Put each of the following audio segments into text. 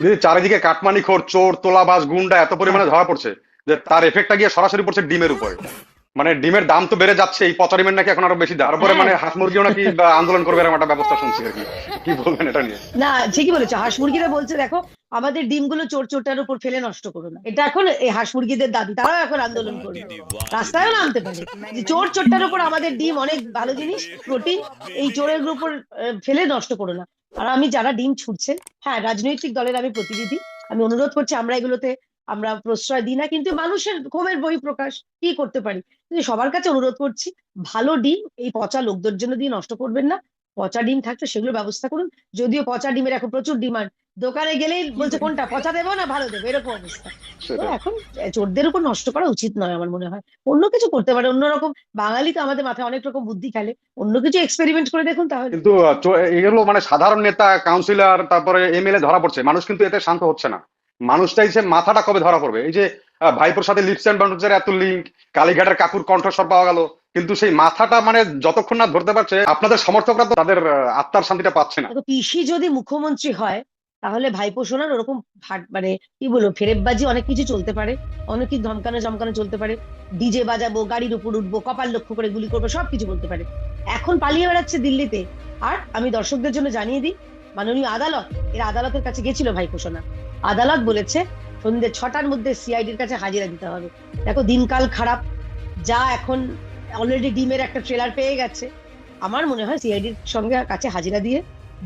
যদি চারিদিকে কাটমানি চোর তোলাবাজ গুন্ডা এত হ্যাঁ পরিমাণে ধরা পড়ছে, যে তার এফেক্টটা গিয়ে সরাসরি পড়ছে ডিমের উপরে। মানে ডিমের দাম তো বেড়ে যাচ্ছে, এই পচা ডিমের নাকি এখন আরো বেশি দাম, তারপরে হ্যাঁ মানে হাঁস মুরগিও নাকি বা আন্দোলন করবে এরকম একটা ব্যবস্থা শুনছি আর কি। কি বলবেন এটা নিয়ে? না, ঠিকই বলেছো। হাঁস মুরগিরা বলছে দেখো, আমাদের ডিমগুলো চোর চোরটার উপর ফেলে নষ্ট করো না। এটা এখন এই হাঁস মুরগিদের দাবি, তারাও এখন আন্দোলন করবে, রাস্তায়ও নামতে পারে যে চোর চোরটার উপর আমাদের ডিম অনেক ভালো জিনিস, প্রোটিন, এই চোরের উপর ফেলে নষ্ট করো না। আর আমি যারা ডিম ছুটছে, হ্যাঁ রাজনৈতিক দলের আমি প্রতিনিধি, আমি অনুরোধ করছি আমরা এগুলোতে আমরা প্রশ্রয় দিই না, কিন্তু মানুষের ক্ষোভের বহিঃপ্রকাশ, কি করতে পারি। কিন্তু সবার কাছে অনুরোধ করছি, ভালো ডিম এই পচা লোকদের জন্য দিয়ে নষ্ট করবেন না। পচা ডিম থাকলে সেগুলোর ব্যবস্থা করুন। যদিও পচা ডিমের এখন প্রচুর ডিমান্ড, দোকানে গেলেই বলছে কোনটা পচা দেবো না ভালো দেবো, এরকম অবস্থা। তো সেটাই। এখন চোরদের উপর নষ্ট করা উচিত নয় আমার মনে হয়। অন্য কিছু করতে পারে, অন্যরকম। বাঙালি তো আমাদের মাথায় অনেক রকম বুদ্ধি খেলে, অন্য কিছু এক্সপেরিমেন্ট করে দেখুন তাহলে। কিন্তু এগুলো মানে সাধারণ নেতা কাউন্সিলর তারপরে এমএলএ ধরা পড়ছে, মানুষ কিন্তু এতে শান্ত হচ্ছে না। মানুষ চাইছে মাথাটা কবে ধরা পড়বে। এই যে ভাইপোর সাথে লিপস এন্ড বাউন্ডারির এত লিঙ্ক, কালীঘাটের কাকুর কণ্ঠস্বর পাওয়া গেল, কিন্তু সেই মাথাটা মানে যতক্ষণ না ধরতে পারছে আপনাদের সমর্থকরা তো তাদের আত্মার শান্তিটা পাচ্ছে না। দেখো, পিসি যদি মুখ্যমন্ত্রী হয় তাহলে ভাইপো শোনার ওরকম মানে কি বলবো, ফেরেববাজি অনেক কিছু চলতে পারে, অনেক কিছু ধমকানো চমকানো চলতে পারে, ডিজে বাজাবো, গাড়ির উপর উঠবো, কপাল লক্ষ্য করে গুলি করবো, সবকিছু বলতে পারে। এখন পালিয়ে বেড়াচ্ছে দিল্লিতে। আর আমি দর্শকদের জন্য জানিয়ে দিই, মাননীয় আদালত, এর আদালতের কাছে গেছিল ভাইপো সোনা, আদালত বলেছে সন্ধ্যে 6টার মধ্যে সিআইডির কাছে হাজিরা দিতে হবে। দেখো দিনকাল খারাপ, যা এখন অলরেডি ডিমের একটা ট্রেলার পেয়ে গেছে। আমার মনে হয় সিআইডির সঙ্গে কাছে হাজিরা দিয়ে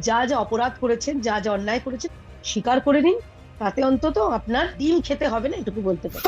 যা যা অপরাধ করেছেন, যা যা অন্যায় করেছেন স্বীকার করে নিন, তাতে অন্তত আপনার ডিম খেতে হবে না, এটুকু বলতে পারি।